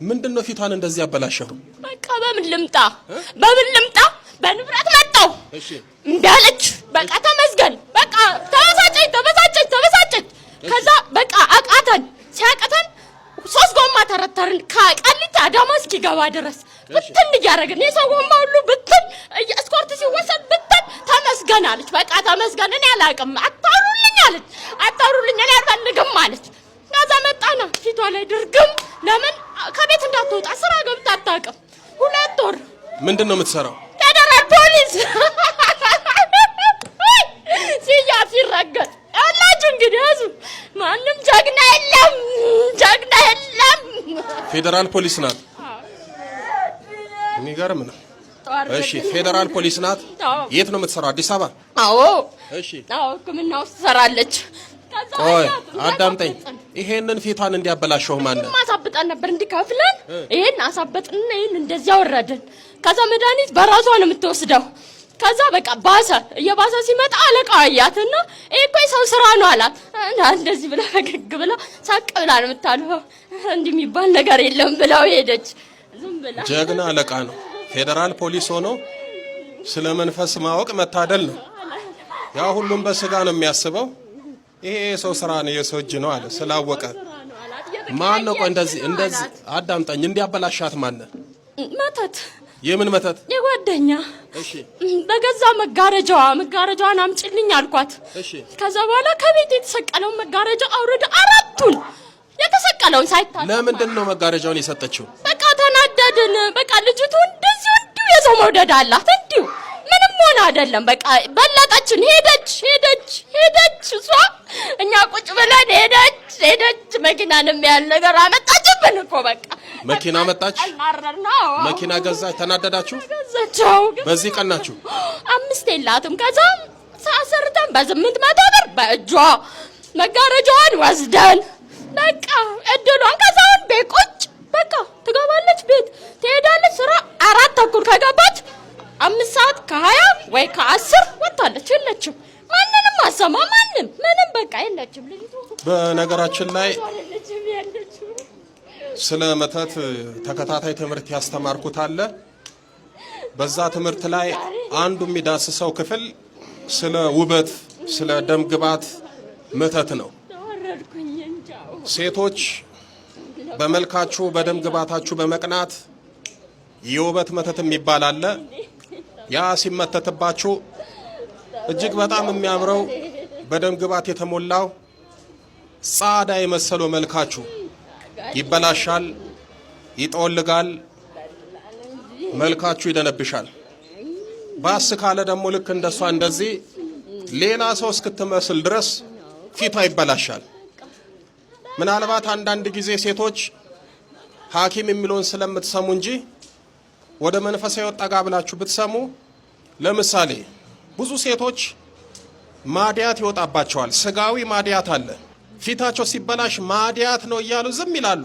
ምንድነው ፊቷን እንደዚህ ያበላሸው? በቃ በምን ልምጣ በንብረት መጣው እሺ እንዳለች በቃ ተመስገን በቃ ተበሳጨች ከዛ በቃ አቃተን ሲያቀተን 3 ጎማ ተረተርን ከቃሊቲ አዳማ እስኪገባ ድረስ ብትን ያረግን የሰው ጎማ ሁሉ ብትን እስኮርት ሲወሰድ ብትን ተመስገን አለች በቃ ተመስገን እኔ አላቅም አጣሩልኝ እኔ አልፈልግም ማለት ከዛ መጣና ፊቷ ላይ ድርግም ለምን ከቤት እንዳትወጣ ስራ ገብታ አታውቅም 2 ወር ምንድነው የምትሰራው ፌደራል ፖሊስ ሲያፍ ይረገጥ አላችሁ እንግዲህ ህዝብ ማንም ጀግና የለም ፌደራል ፖሊስ ናት የሚገርም ነው እሺ ፌደራል ፖሊስ ናት የት ነው የምትሰራው አዲስ አበባ አዎ እሺ ህክምና ውስጥ ትሰራለች ቆይ አዳምጠኝ ይሄንን ፊቷን እንዲያበላሽው ማን ነው ማሳብጣን ነበር እንዲከፍለን ይሄን አሳበጥንና ይሄን እንደዚህ ያወረድን ከዛ መድኃኒት በራሷ ነው የምትወስደው ከዛ በቃ የባሰ ሲመጣ አለቃ አያትና እኮ ሰው ስራ ነው አላት እንደዚህ ብላ ፈገግ ብላ ሳቅ ብላ ነው የምታልፈው እንዲህ የሚባል ነገር የለም ብላው ሄደች ዝም ብላ ጀግና አለቃ ነው ፌደራል ፖሊስ ሆኖ ስለ መንፈስ ማወቅ መታደል ነው ያ ሁሉም በስጋ ነው የሚያስበው ይሄ ሰው ስራ ነው የሰው እጅ ነው አለ ስላወቀ ማን ነው እንደዚህ አዳምጠኝ እንዲያበላሻት ማን ነው መተት የምን መተት የጓደኛ እሺ በገዛ መጋረጃዋን አምጪልኝ አልኳት እሺ ከዛ በኋላ ከቤት የተሰቀለው መጋረጃ አውርድ አራቱን የተሰቀለውን ሳይታል ለምንድን ነው መጋረጃውን የሰጠችው በቃ ተናደድን በቃ ልጅቱ እንደዚህ የሰው መውደድ አላት እንዲሁ ምንም ሆነ አይደለም በቃ በለጠችን ሄደች እሷ እኛ ቁጭ ብለን ሄደች መኪናንም ያለ ነገር አመጣችብን እኮ በቃ መኪና መጣች መኪና ገዛች ተናደዳችሁ ገዛቸው በዚህ ቀናችሁ 5 የላትም ከዛ ሳሰርተን በ800 ብር በእጇ መጋረጃዋን ወስደን በቃ እድሏን ከዛውን ቤቆጭ በቃ ትገባለች ቤት ትሄዳለች ስራ 4 ተኩል ከገባች 5 ሰዓት ከ20 ወይ ከ10 ወጣለች የለችም ማንንም አሰማ ምንም በቃ የለችም ልጅቱ በነገራችን ላይ ስለ መተት ተከታታይ ትምህርት ያስተማርኩት አለ በዛ ትምህርት ላይ አንዱ የሚዳስሰው ክፍል ስለ ውበት ስለ ደም ግባት መተት ነው ሴቶች በመልካችሁ በደም ግባታችሁ በመቅናት የውበት መተት የሚባል አለ ያ ሲመተትባችሁ እጅግ በጣም የሚያምረው በደም ግባት የተሞላው ጻዳ የመሰለው መልካችሁ ይበላሻል ይጦልጋል መልካችሁ ይደነብሻል ባስ ካለ ደግሞ ልክ እንደሷ እንደዚህ ሌላ ሰው እስክትመስል ድረስ ፊቷ ይበላሻል ምናልባት አንዳንድ ጊዜ ሴቶች ሐኪም የሚሉን ስለምትሰሙ እንጂ ወደ መንፈሳዊ ወጣጋ ብላችሁ ብትሰሙ ለምሳሌ ብዙ ሴቶች ማዲያት ይወጣባቸዋል ስጋዊ ማዲያት አለ ፊታቸው ሲበላሽ ማዲያት ነው እያሉ ዝም ይላሉ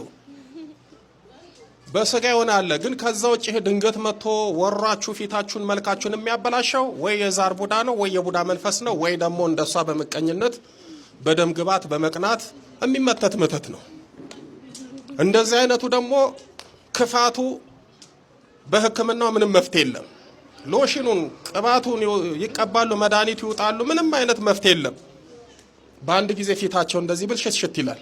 በስጋ ይሆናል ግን ከዛ ውጪ ድንገት መጥቶ ወራችሁ ፊታችሁን መልካችሁን የሚያበላሸው ወይ የዛር ቡዳ ነው ወይ የቡዳ መንፈስ ነው ወይ ደግሞ እንደሷ በመቀኝነት በደም ግባት በመቅናት የሚመተት መተት ነው እንደዚህ አይነቱ ደግሞ ክፋቱ በህክምናው ምንም መፍትሄ የለም ሎሽኑን ቅባቱን ይቀባሉ መድኃኒት ይውጣሉ ምንም አይነት መፍትሄ የለም በአንድ ጊዜ ፊታቸው እንደዚህ ብልሽት ይላል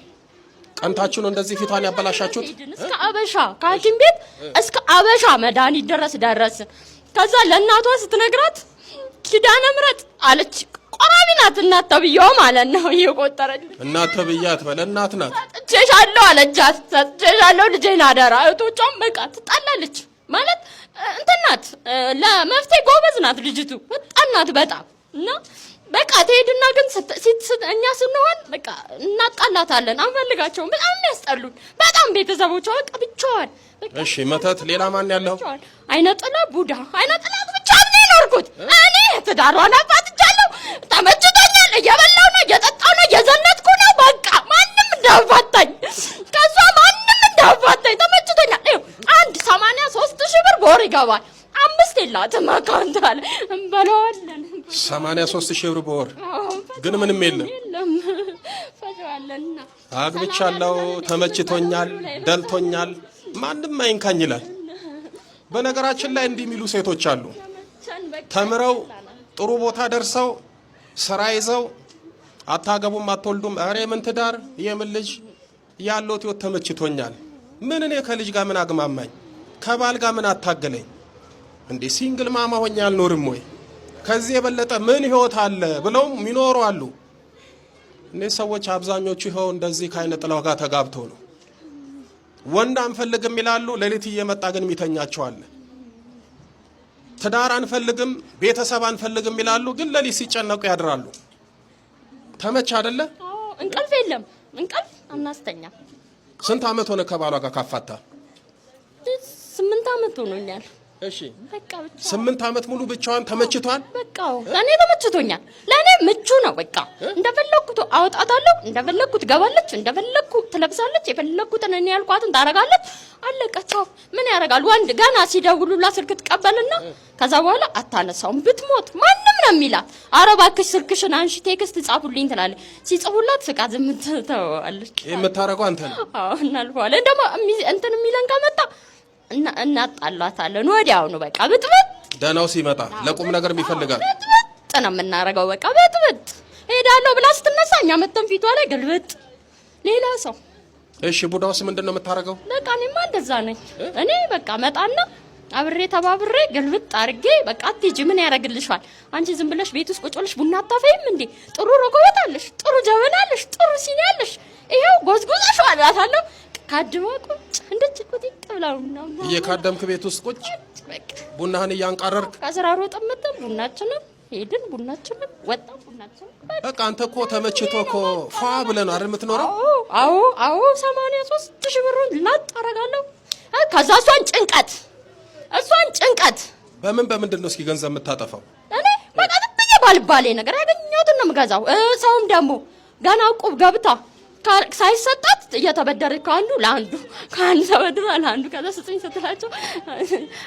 ቀንታችሁ ነው እንደዚህ ፊቷን ያበላሻችሁት እስከ አበሻ ከሐኪም ቤት እስከ አበሻ መድኃኒት ደረስ ከዛ ለእናቷ ስትነግራት ኪዳነ ምሕረት አለች ቆራቢ ናት እናት ተብዬው ማለት ነው እየቆጠረልኝ እናት ተብያት በለናት ናት ሰጥቼሻለሁ አለቻት ሰጥቼሻለሁ ልጄን አደራ እህቶቿም በቃ ትጣላለች ማለት እንትናት ለመፍትሄ ጎበዝ ናት ልጅቱ ወጣናት በጣም እና በቃ ትሄድና ግን እኛ ስንሆን በቃ እናጣላታለን አንፈልጋቸውም በጣም የሚያስጠሉን በጣም ቤተሰቦቿ በቃ ብቻዋን እሺ መተት ሌላ ማን ያለው አይነጥላ ቡዳ አይነጥላ ብቻ ነው የኖርኩት እኔ ትዳሯን አፋትቻለሁ ተመችቶኛል እየበላሁ ነው እየጠጣሁ ነው እየዘነጥኩ ነው በቃ ማንም እንዳፋታኝ ከሷ ማንም እንዳፋታኝ ተመችቶኛል አንድ 83,000 ብር በወር ይገባል 5 የላትም አካውንት አለ እንበለዋለን 83,000 ብር በወር ግን ምንም የለም ፈጃለና አግብቻለሁ ተመችቶኛል ደልቶኛል ማንም አይንካኝ ይላል። በነገራችን ላይ እንዲህ የሚሉ ሴቶች አሉ። ተምረው ጥሩ ቦታ ደርሰው ስራ ይዘው አታገቡም አትወልዱም፣ አሬ ምን ትዳር የምን ልጅ ያለው ህይወት ተመችቶኛል። ምን እኔ ከልጅ ጋር ምን አግማማኝ? ከባል ጋር ምን አታገለኝ? እንዴ ሲንግል ማማ ሆኜ አልኖርም ወይ? ከዚህ የበለጠ ምን ህይወት አለ ብለው የሚኖሩ አሉ። እነዚህ ሰዎች አብዛኞቹ ይኸው እንደዚህ ከአይነ ጥላው ጋር ተጋብተው ነው። ወንድ አንፈልግም ይላሉ፣ ሌሊት እየመጣ ግን የሚተኛቸዋል። ትዳር አንፈልግም ቤተሰብ አንፈልግም ይላሉ፣ ግን ሌሊት ሲጨነቁ ያድራሉ። ተመች አይደለ? እንቅልፍ የለም፣ እንቅልፍ አናስተኛ። ስንት አመት ሆነ ከባሏ ጋር ካፋታ? 8 አመት ሆኖኛል። እሺ በቃ 8 አመት ሙሉ ብቻዋን ተመችቷል? በቃ ለኔ ተመችቶኛል። ለኔ ምቹ ነው። በቃ እንደፈለኩት አወጣታለሁ፣ እንደፈለኩት ገባለች፣ እንደፈለኩት ትለብሳለች፣ የፈለኩትን እኔ ያልኳትን ታረጋለች። አለቀቻው። ምን ያረጋል ወንድ? ገና ሲደውሉላት ስልክ ትቀበልና ከዛ በኋላ አታነሳውም። ብትሞት ማንም ነው የሚላት። ኧረ እባክሽ ስልክሽን አንሺ ቴክስት ጻፉልኝ ትላለች። ሲጽፉላት ፍቃ ዝም ትተዋለች። የምታረገው አንተ ነው። አዎ እናልፈዋለን። ደግሞ እንትን የሚለን ከመጣ እናጣላታለን ወዲያው ነው። በቃ ብጥብጥ ደናው ሲመጣ ለቁም ነገር ይፈልጋል። ብጥብጥ ነው የምናረገው። በቃ ብጥብጥ ሄዳለሁ ብላ ስትነሳ እኛ መተን ፊቷ ላይ ግልብጥ ሌላ ሰው። እሺ ቡዳውስ ምንድነው የምታረገው? በቃ እኔማ እንደዛ ነኝ። እኔ በቃ መጣና አብሬ ተባብሬ ግልብጥ አርጌ በቃ አትጂ ምን ያረግልሻል? አንቺ ዝም ብለሽ ቤት ውስጥ ቁጭ ብለሽ ቡና አታፈይም እንዴ? ጥሩ ረኮበት አለሽ፣ ጥሩ ጀበና አለሽ፣ ጥሩ ሲኒ አለሽ፣ ይሄው ጎዝጉዘሽው አላታለሁ። ካድማ ቁጭ እንደዚህ ቁጭ ብላው ነው እየካደምክ ቤት ውስጥ ቁጭ ቡናህን እያንቃረርክ ከስራ ሮጠን መጣን። ቡናችንን ሄድን፣ ቡናችንን ወጣን፣ ቡናችንን በቃ አንተ እኮ ተመችቶ እኮ ፏ ብለህ ነው አይደል የምትኖረው? አዎ 83,000 ብሩን ላጥ አደርጋለሁ። ከዛ እሷን ጭንቀት በምንድን ነው እስኪ ገንዘብ የምታጠፋው? እኔ በቃ ጥብዬ ባልባሌ ነገር ያገኘሁትን ነው የምገዛው። ሰውም ደግሞ ገና ቁብ ገብታ ሳይሰጣት እየተበደረች ከአንዱ ተበድራ ለአንዱ ከዛ ስጡኝ ስትላቸው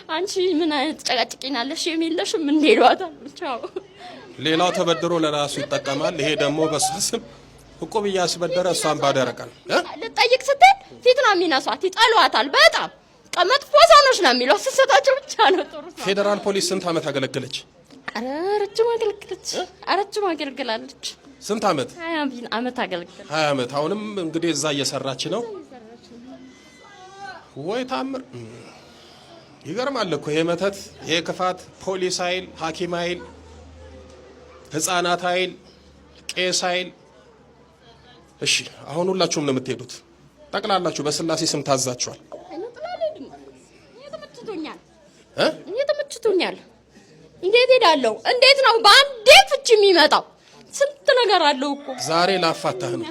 አንቺ ምን አይነት ጨቀጭቂናለሽ የሚለሽም እንዴ ይሏታል። ብቻው ሌላው ተበድሮ ለራሱ ይጠቀማል። ይሄ ደግሞ በስስም እቁብ እያስበደረ እሷን ባደረቀን ልጠይቅ ስትል ፊት ነው የሚነሷት፣ ይጠሏታል። በጣም መጥፎ ሰዎች ነው የሚሏት። ስትሰጣቸው ብቻ ነው ጥሩ። ፌዴራል ፖሊስ ስንት አመት አገለገለች? ረጅም አገልግላለች። ስንት አመት? 20 አመት አገልግል። 20 አመት። አሁንም እንግዲህ እዛ እየሰራች ነው ወይ? ታምር ይገርማል እኮ ይሄ መተት፣ ይሄ ክፋት። ፖሊስ ኃይል፣ ሐኪም ኃይል፣ ህፃናት ኃይል፣ ቄስ ኃይል። እሺ አሁን ሁላችሁም ነው የምትሄዱት? ጠቅላላችሁ በስላሴ ስም ታዛችኋል? ተመችቶኛል። እንዴት ሄዳለሁ? እንዴት ነው በአንዴ ፍቺ የሚመጣው? ስንት ነገር አለው እኮ። ዛሬ ላፋታህ ነው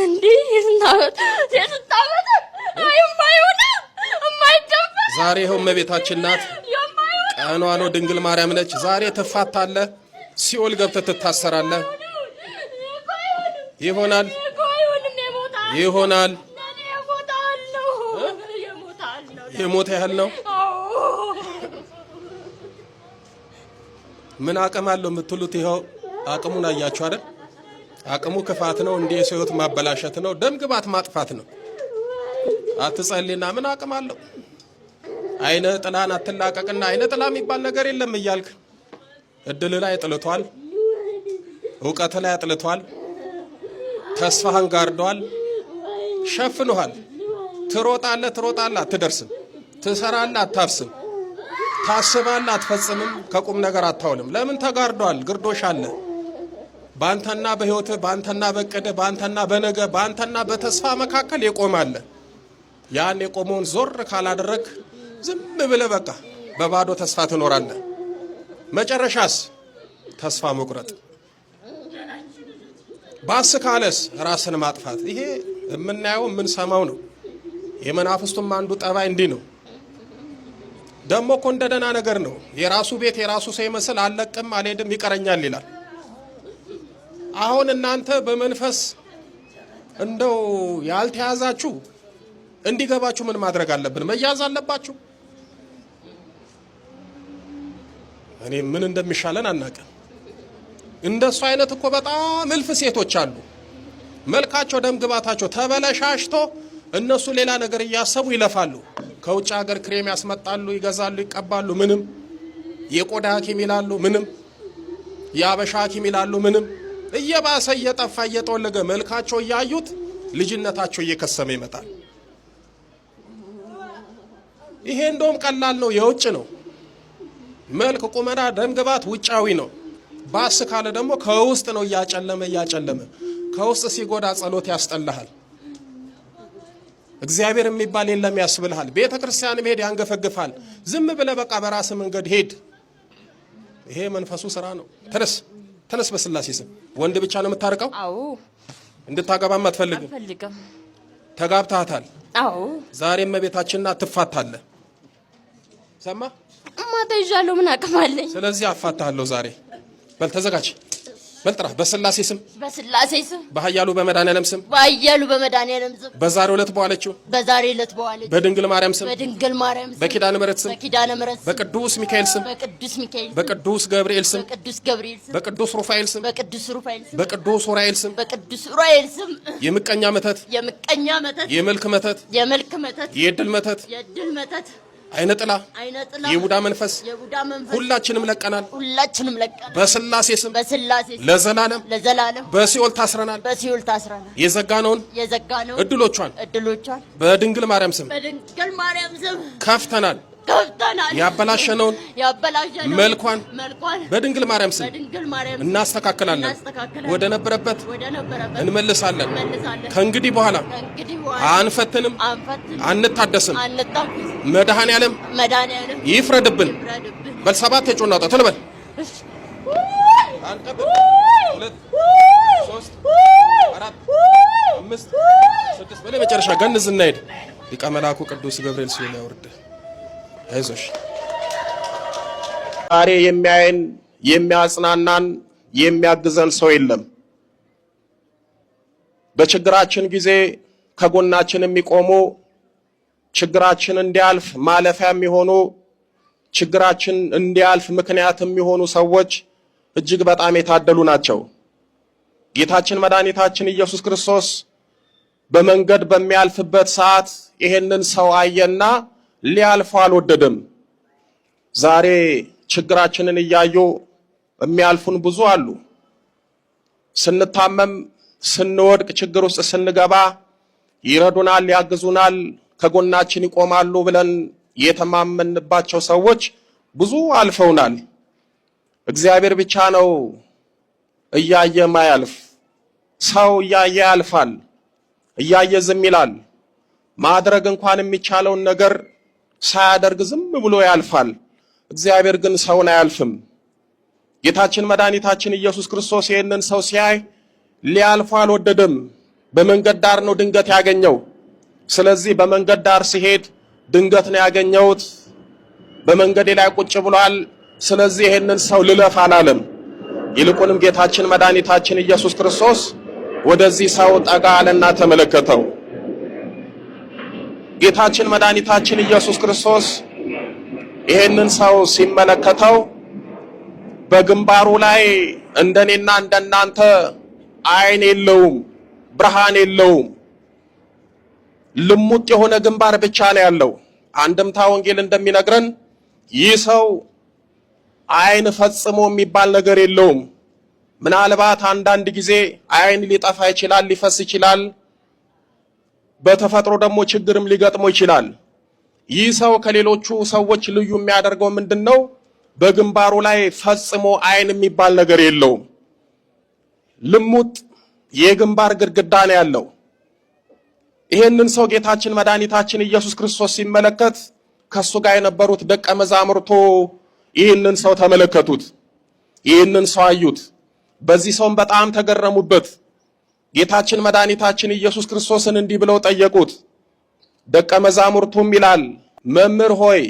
እንዴ? የስንታበት አይማይሆነ የማይደፈር ዛሬ ይኸው እመቤታችን ናት። ቀኗ ነው፣ ድንግል ማርያም ነች። ዛሬ ትፋታለህ፣ ሲኦል ገብተህ ትታሰራለህ። ይሆናል። የሞተ ያህል ነው። ምን አቅም አለው የምትሉት? ይኸው አቅሙን አያችሁ አይደል? አቅሙ ክፋት ነው፣ እንደ የሰው ሕይወት ማበላሸት ነው፣ ደም ግባት ማጥፋት ነው። አትጸልይና ምን አቅም አለው? አይነ ጥላን አትላቀቅና አይነ ጥላ የሚባል ነገር የለም እያልክ እድል ላይ ጥልቷል፣ እውቀት ላይ አጥልቷል፣ ተስፋህን ጋርዷል፣ ሸፍኖሃል። ትሮጣለህ አትደርስም፣ ትሰራለህ አታፍስም፣ ታስባለህ አትፈጽምም፣ ከቁም ነገር አታውልም። ለምን? ተጋርዷል፣ ግርዶሽ አለ። ባንተና በህይወት ባንተና በቀደ ባንተና በነገ ባንተና በተስፋ መካከል የቆማለ። ያን የቆመውን ዞር ካላደረግ ዝም ብለህ በቃ በባዶ ተስፋ ትኖራለህ። መጨረሻስ ተስፋ መቁረጥ፣ ባስ ካለስ ራስን ማጥፋት። ይሄ የምናየው የምንሰማው ነው። የመናፍስቱም አንዱ ጠባይ እንዲህ ነው። ደሞ እኮ እንደ ደህና ነገር ነው። የራሱ ቤት የራሱ ሰው ይመስል አልለቅም አልሄድም ይቀረኛል ይላል። አሁን እናንተ በመንፈስ እንደው ያልተያዛችሁ እንዲገባችሁ ምን ማድረግ አለብን? መያዝ አለባችሁ። እኔ ምን እንደሚሻለን አናውቅም። እንደሱ አይነት እኮ በጣም እልፍ ሴቶች አሉ። መልካቸው ደም ግባታቸው ተበለሻሽቶ እነሱ ሌላ ነገር እያሰቡ ይለፋሉ። ከውጭ ሀገር ክሬም ያስመጣሉ፣ ይገዛሉ፣ ይቀባሉ፣ ምንም የቆዳ ሐኪም ይላሉ፣ ምንም የአበሻ ሐኪም ይላሉ፣ ምንም እየባሰ እየጠፋ እየጠወለገ መልካቸው እያዩት ልጅነታቸው እየከሰመ ይመጣል። ይሄ እንደውም ቀላል ነው፣ የውጭ ነው። መልክ ቁመና ደምግባት ውጫዊ ነው። ባስ ካለ ደግሞ ከውስጥ ነው እያጨለመ ከውስጥ ሲጎዳ ጸሎት ያስጠላሃል። እግዚአብሔር የሚባል የለም ያስብልሃል። ቤተ ክርስቲያን መሄድ ያንገፈግፋል። ዝም ብለህ በቃ በራስ መንገድ ሄድ። ይሄ መንፈሱ ስራ ነው። ተነስ በስላሴ ስም። ወንድ ብቻ ነው የምታርቀው? አዎ። እንድታገባም አትፈልግም? አልፈልግም። ተጋብታታል? አዎ። ዛሬም እመቤታችንና ትፋታለህ። ሰማ ማታ ይዣለሁ፣ ምን አቅም አለኝ? ስለዚህ አፋታለሁ ዛሬ። በል ተዘጋጅ። በልጥራ በስላሴ ስም፣ በስላሴ ስም፣ በኃያሉ በመድኃኒዓለም ስም፣ በኃያሉ በመድኃኒዓለም ስም፣ በዛሬው ዕለት በዋለችው በድንግል ማርያም ስም፣ በኪዳነ ምሕረት ስም፣ በቅዱስ ሚካኤል ስም፣ በቅዱስ ገብርኤል ስም፣ በቅዱስ ሩፋኤል ስም፣ በቅዱስ ኡራኤል ስም፣ የምቀኛ መተት፣ የመልክ መተት፣ የዕድል መተት፣ አይነ ጥላ፣ የቡዳ መንፈስ ሁላችንም ለቀናል። በስላሴ ስም ለዘላለም በሲኦል ታስረናል። የዘጋነውን እድሎቿን በድንግል ማርያም ስም ከፍተናል። ያበላሸነውን መልኳን በድንግል ማርያም ስም እናስተካክላለን። ወደ ነበረበት እንመልሳለን። ከእንግዲህ በኋላ አንፈትንም፣ አንታደስም። መድኃኒዓለም ይፍረድብን። በል ሰባት የጮና ወጣ ተለበል። አንድ 2 3 4 5 6 በላይ መጨረሻ ገንዝ እናሄድ። ሊቀ መላኩ ቅዱስ ገብርኤል ሲል ያወርድ። አይዞሽ። ዛሬ የሚያየን የሚያጽናናን የሚያግዘን ሰው የለም። በችግራችን ጊዜ ከጎናችን የሚቆሙ ችግራችን እንዲያልፍ ማለፊያ የሚሆኑ ችግራችን እንዲያልፍ ምክንያት የሚሆኑ ሰዎች እጅግ በጣም የታደሉ ናቸው። ጌታችን መድኃኒታችን ኢየሱስ ክርስቶስ በመንገድ በሚያልፍበት ሰዓት ይሄንን ሰው አየና ሊያልፉ አልወደደም። ዛሬ ችግራችንን እያዩ የሚያልፉን ብዙ አሉ። ስንታመም፣ ስንወድቅ፣ ችግር ውስጥ ስንገባ ይረዱናል፣ ያግዙናል፣ ከጎናችን ይቆማሉ ብለን የተማመንባቸው ሰዎች ብዙ አልፈውናል። እግዚአብሔር ብቻ ነው እያየ ማያልፍ። ሰው እያየ ያልፋል፣ እያየ ዝም ይላል። ማድረግ እንኳን የሚቻለውን ነገር ሳያደርግ ዝም ብሎ ያልፋል። እግዚአብሔር ግን ሰውን አያልፍም። ጌታችን መድኃኒታችን ኢየሱስ ክርስቶስ ይህንን ሰው ሲያይ ሊያልፉ አልወደደም። በመንገድ ዳር ነው ድንገት ያገኘው። ስለዚህ በመንገድ ዳር ሲሄድ ድንገት ነው ያገኘሁት፣ በመንገዴ ላይ ቁጭ ብሏል፣ ስለዚህ ይህንን ሰው ልለፍ አላለም። ይልቁንም ጌታችን መድኃኒታችን ኢየሱስ ክርስቶስ ወደዚህ ሰው ጠጋ አለና ተመለከተው። ጌታችን መድኃኒታችን ኢየሱስ ክርስቶስ ይህንን ሰው ሲመለከተው በግንባሩ ላይ እንደኔና እንደናንተ አይን የለውም፣ ብርሃን የለውም። ልሙጥ የሆነ ግንባር ብቻ ነው ያለው። አንድምታ ወንጌል እንደሚነግረን ይህ ሰው አይን ፈጽሞ የሚባል ነገር የለውም። ምናልባት አንዳንድ ጊዜ አይን ሊጠፋ ይችላል፣ ሊፈስ ይችላል። በተፈጥሮ ደግሞ ችግርም ሊገጥመው ይችላል። ይህ ሰው ከሌሎቹ ሰዎች ልዩ የሚያደርገው ምንድነው? በግንባሩ ላይ ፈጽሞ አይን የሚባል ነገር የለውም። ልሙጥ የግንባር ግድግዳ ነው ያለው። ይሄንን ሰው ጌታችን መድኃኒታችን ኢየሱስ ክርስቶስ ሲመለከት ከሱ ጋር የነበሩት ደቀ መዛሙርቱ ይህንን ሰው ተመለከቱት፣ ይህንን ሰው አዩት። በዚህ ሰውም በጣም ተገረሙበት። ጌታችን መድኃኒታችን ኢየሱስ ክርስቶስን እንዲህ ብለው ጠየቁት። ደቀ መዛሙርቱም ይላል፣ መምህር ሆይ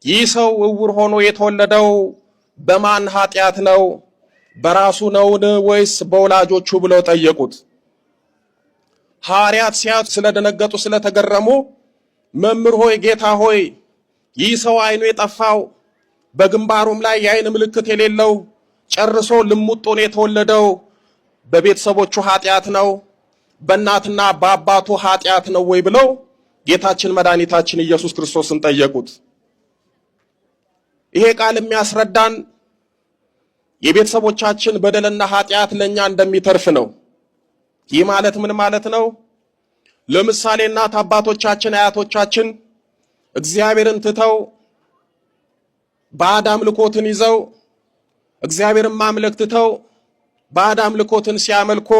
ይህ ሰው እውር ሆኖ የተወለደው በማን ኃጢአት ነው? በራሱ ነውን ወይስ በወላጆቹ ብለው ጠየቁት። ሐዋርያት ሲያዩት ስለደነገጡ ስለተገረሙ መምህር ሆይ ጌታ ሆይ ይህ ሰው አይኑ የጠፋው በግንባሩም ላይ የአይን ምልክት የሌለው ጨርሶ ልሙጥ ሆኖ የተወለደው በቤተሰቦቹ ኃጢአት ነው በእናትና በአባቱ ኃጢአት ነው ወይ ብለው ጌታችን መድኃኒታችን ኢየሱስ ክርስቶስን ጠየቁት። ይሄ ቃል የሚያስረዳን የቤተሰቦቻችን በደልና ኃጢአት ለኛ እንደሚተርፍ ነው። ይህ ማለት ምን ማለት ነው? ለምሳሌ እናት አባቶቻችን አያቶቻችን እግዚአብሔርን ትተው ባዕድ አምልኮትን ይዘው እግዚአብሔርን ማምለክ ትተው ባዕድ አምልኮትን ሲያመልኩ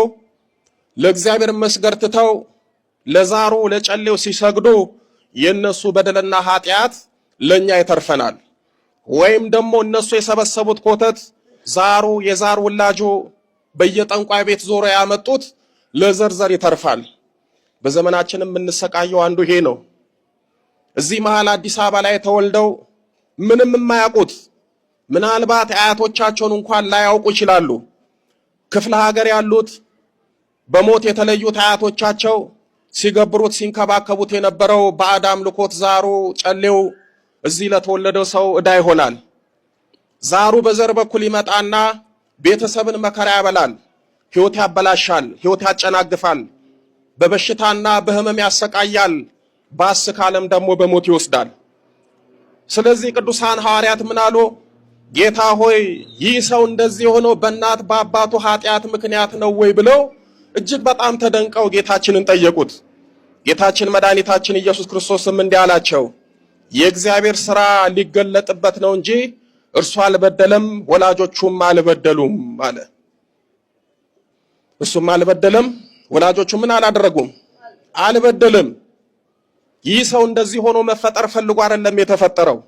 ለእግዚአብሔር መስገድ ትተው ለዛሩ ለጨሌው ሲሰግዱ የነሱ በደልና ኃጢአት ለኛ ይተርፈናል። ወይም ደግሞ እነሱ የሰበሰቡት ኮተት ዛሩ የዛር ወላጆ በየጠንቋይ ቤት ዞሮ ያመጡት ለዘርዘር ይተርፋል። በዘመናችን የምንሰቃየው አንዱ ይሄ ነው። እዚህ መሃል አዲስ አበባ ላይ ተወልደው ምንም የማያውቁት ምናልባት አያቶቻቸውን እንኳን ላያውቁ ይችላሉ። ክፍለ ሀገር ያሉት በሞት የተለዩት አያቶቻቸው ሲገብሩት ሲንከባከቡት የነበረው ባዕድ አምልኮት ዛሩ ጨሌው እዚህ ለተወለደው ሰው ዕዳ ይሆናል። ዛሩ በዘር በኩል ይመጣና ቤተሰብን መከራ ያበላል፣ ሕይወት ያበላሻል፣ ሕይወት ያጨናግፋል፣ በበሽታና በህመም ያሰቃያል፣ ባስ ካለም ደግሞ በሞት ይወስዳል። ስለዚህ ቅዱሳን ሐዋርያት ምን አሉ? ጌታ ሆይ ይህ ሰው እንደዚህ ሆኖ በእናት በአባቱ ኃጢአት ምክንያት ነው ወይ ብለው እጅግ በጣም ተደንቀው ጌታችንን ጠየቁት። ጌታችን መድኃኒታችን ኢየሱስ ክርስቶስም እንዲህ አላቸው፣ የእግዚአብሔር ሥራ ሊገለጥበት ነው እንጂ እርሱ አልበደለም፣ ወላጆቹም አልበደሉም አለ። እሱም አልበደለም፣ ወላጆቹ ምን አላደረጉም? አልበደለም። ይህ ሰው እንደዚህ ሆኖ መፈጠር ፈልጎ አይደለም የተፈጠረው።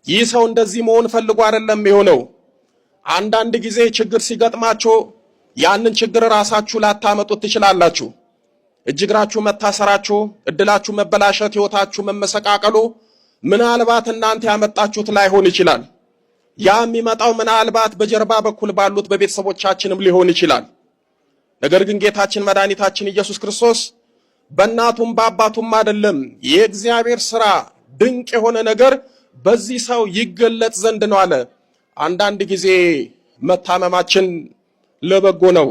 ይህ ሰው እንደዚህ መሆን ፈልጎ አይደለም የሆነው። አንዳንድ ጊዜ ችግር ሲገጥማችሁ ያንን ችግር ራሳችሁ ላታመጡት ትችላላችሁ። እጅግራችሁ መታሰራችሁ፣ እድላችሁ መበላሸት፣ ሕይወታችሁ መመሰቃቀሉ ምናልባት እናንተ ያመጣችሁት ላይሆን ይችላል። ያ የሚመጣው ምናልባት በጀርባ በኩል ባሉት በቤተሰቦቻችንም ሊሆን ይችላል። ነገር ግን ጌታችን መድኃኒታችን ኢየሱስ ክርስቶስ በእናቱም በአባቱም አይደለም የእግዚአብሔር ሥራ ድንቅ የሆነ ነገር በዚህ ሰው ይገለጥ ዘንድ ነው አለ። አንዳንድ ጊዜ መታመማችን ለበጎ ነው።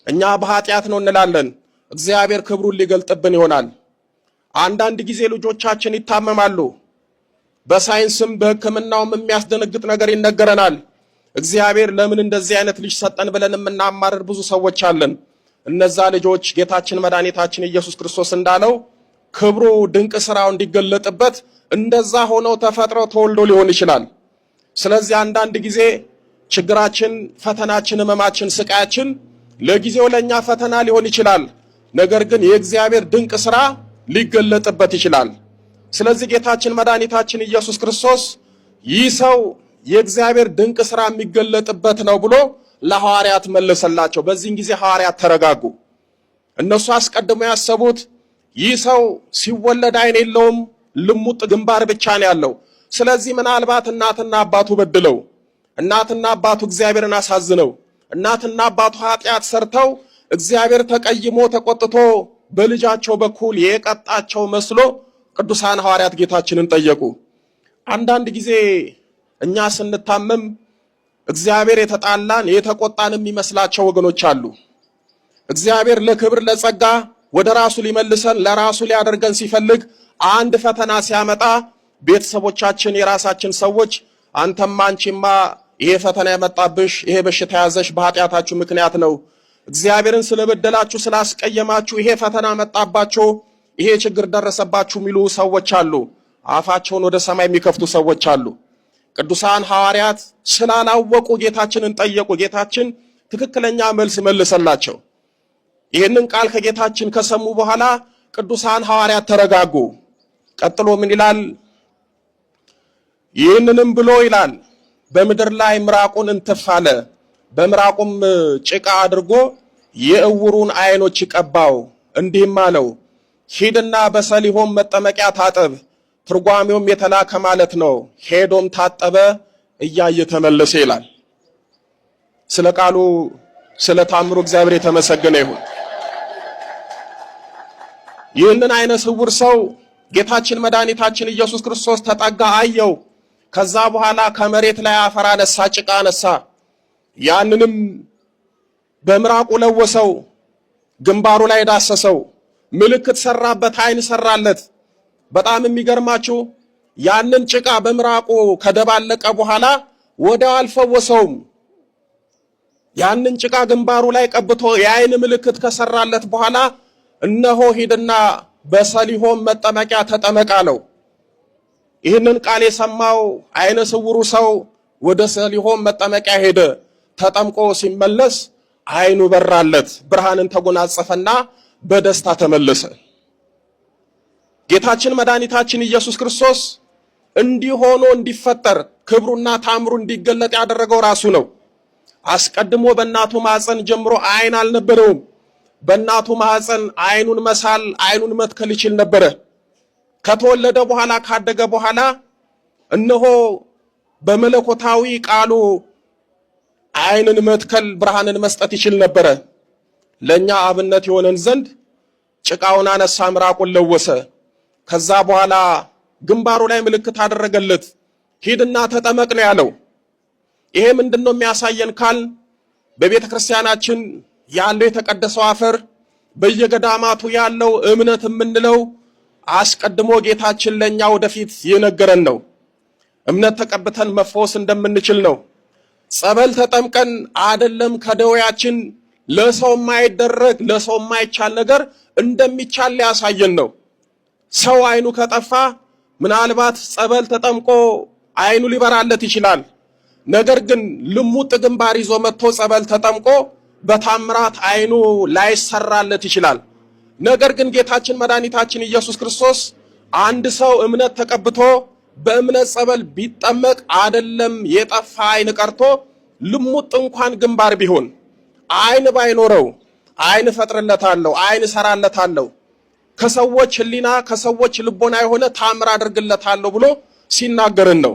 እኛ በኃጢአት ነው እንላለን፣ እግዚአብሔር ክብሩን ሊገልጥብን ይሆናል። አንዳንድ ጊዜ ልጆቻችን ይታመማሉ። በሳይንስም በሕክምናውም የሚያስደነግጥ ነገር ይነገረናል። እግዚአብሔር ለምን እንደዚህ አይነት ልጅ ሰጠን ብለን የምናማርር ብዙ ሰዎች አለን። እነዛ ልጆች ጌታችን መድኃኒታችን ኢየሱስ ክርስቶስ እንዳለው ክብሩ ድንቅ ሥራው እንዲገለጥበት እንደዛ ሆነው ተፈጥረው ተወልዶ ሊሆን ይችላል። ስለዚህ አንዳንድ ጊዜ ችግራችን፣ ፈተናችን፣ ህመማችን፣ ስቃያችን ለጊዜው ለኛ ፈተና ሊሆን ይችላል። ነገር ግን የእግዚአብሔር ድንቅ ሥራ ሊገለጥበት ይችላል። ስለዚህ ጌታችን መድኃኒታችን ኢየሱስ ክርስቶስ ይህ ሰው የእግዚአብሔር ድንቅ ሥራ የሚገለጥበት ነው ብሎ ለሐዋርያት መለሰላቸው። በዚህን ጊዜ ሐዋርያት ተረጋጉ። እነሱ አስቀድሞ ያሰቡት ይህ ሰው ሲወለድ ዓይን የለውም፣ ልሙጥ ግንባር ብቻ ነው ያለው። ስለዚህ ምናልባት እናትና አባቱ በድለው፣ እናትና አባቱ እግዚአብሔርን አሳዝነው፣ እናትና አባቱ ኃጢአት ሰርተው እግዚአብሔር ተቀይሞ ተቆጥቶ በልጃቸው በኩል የቀጣቸው መስሎ ቅዱሳን ሐዋርያት ጌታችንን ጠየቁ። አንዳንድ ጊዜ እኛ ስንታመም እግዚአብሔር የተጣላን የተቆጣን የሚመስላቸው ወገኖች አሉ። እግዚአብሔር ለክብር ለጸጋ ወደ ራሱ ሊመልሰን ለራሱ ሊያደርገን ሲፈልግ አንድ ፈተና ሲያመጣ ቤተሰቦቻችን፣ የራሳችን ሰዎች አንተማ አንቺማ ይሄ ፈተና የመጣብሽ ይሄ በሽታ ያዘሽ በኃጢአታችሁ ምክንያት ነው፣ እግዚአብሔርን ስለበደላችሁ ስላስቀየማችሁ ይሄ ፈተና መጣባችሁ፣ ይሄ ችግር ደረሰባችሁ የሚሉ ሰዎች አሉ። አፋቸውን ወደ ሰማይ የሚከፍቱ ሰዎች አሉ። ቅዱሳን ሐዋርያት ስላላወቁ ጌታችንን ጠየቁ። ጌታችን ትክክለኛ መልስ መልሰላቸው። ይህንን ቃል ከጌታችን ከሰሙ በኋላ ቅዱሳን ሐዋርያት ተረጋጉ። ቀጥሎ ምን ይላል? ይህንንም ብሎ ይላል በምድር ላይ ምራቁን እንትፍ አለ። በምራቁም ጭቃ አድርጎ የእውሩን ዓይኖች ቀባው። እንዲህም አለው፣ ሂድና በሰሊሆም መጠመቂያ ታጠብ። ትርጓሜውም የተላከ ማለት ነው። ሄዶም ታጠበ፣ እያየ ተመለሰ ይላል። ስለ ቃሉ ስለ ታምሩ እግዚአብሔር የተመሰገነ ይሁን። ይህንን አይነ ስውር ሰው ጌታችን መድኃኒታችን ኢየሱስ ክርስቶስ ተጠጋ፣ አየው። ከዛ በኋላ ከመሬት ላይ አፈር አነሳ፣ ጭቃ አነሳ። ያንንም በምራቁ ለወሰው፣ ግንባሩ ላይ ዳሰሰው፣ ምልክት ሰራበት፣ ዓይን ሰራለት። በጣም የሚገርማችሁ ያንን ጭቃ በምራቁ ከደባለቀ በኋላ ወዲያው አልፈወሰውም። ያንን ጭቃ ግንባሩ ላይ ቀብቶ የአይን ምልክት ከሰራለት በኋላ እነሆ ሂድና በሰሊሆም መጠመቂያ ተጠመቅ አለው። ይህንን ቃል የሰማው አይነ ስውሩ ሰው ወደ ሰሊሆም መጠመቂያ ሄደ። ተጠምቆ ሲመለስ አይኑ በራለት፣ ብርሃንን ተጎናጸፈና በደስታ ተመለሰ። ጌታችን መድኃኒታችን ኢየሱስ ክርስቶስ እንዲህ ሆኖ እንዲፈጠር ክብሩና ታምሩ እንዲገለጥ ያደረገው ራሱ ነው። አስቀድሞ በእናቱ ማህፀን ጀምሮ አይን አልነበረውም። በእናቱ ማህፀን አይኑን መሳል አይኑን መትከል ይችል ነበረ። ከተወለደ በኋላ ካደገ በኋላ እነሆ በመለኮታዊ ቃሉ አይንን መትከል ብርሃንን መስጠት ይችል ነበረ። ለኛ አብነት የሆነን ዘንድ ጭቃውን አነሳ፣ ምራቁን ለወሰ። ከዛ በኋላ ግንባሩ ላይ ምልክት አደረገለት። ሂድና ተጠመቅ ነው ያለው። ይሄ ምንድነው የሚያሳየን ካል በቤተ ክርስቲያናችን ያለው የተቀደሰው አፈር በየገዳማቱ ያለው እምነት የምንለው አስቀድሞ ጌታችን ለኛ ወደፊት የነገረን ነው። እምነት ተቀብተን መፈወስ እንደምንችል ነው። ጸበል ተጠምቀን አይደለም ከደዌያችን ለሰው የማይደረግ ለሰው የማይቻል ነገር እንደሚቻል ሊያሳየን ነው። ሰው አይኑ ከጠፋ ምናልባት ጸበል ተጠምቆ አይኑ ሊበራለት ይችላል። ነገር ግን ልሙጥ ግንባር ይዞ መጥቶ ጸበል ተጠምቆ በታምራት አይኑ ላይሰራለት ይችላል። ነገር ግን ጌታችን መድኃኒታችን ኢየሱስ ክርስቶስ አንድ ሰው እምነት ተቀብቶ በእምነት ጸበል ቢጠመቅ አይደለም የጠፋ አይን ቀርቶ ልሙጥ እንኳን ግንባር ቢሆን አይን ባይኖረው አይን ፈጥርለታለሁ፣ አይን ሰራለታለሁ፣ ከሰዎች ሕሊና ከሰዎች ልቦና የሆነ ታምር አድርግለታለሁ ብሎ ሲናገርን ነው።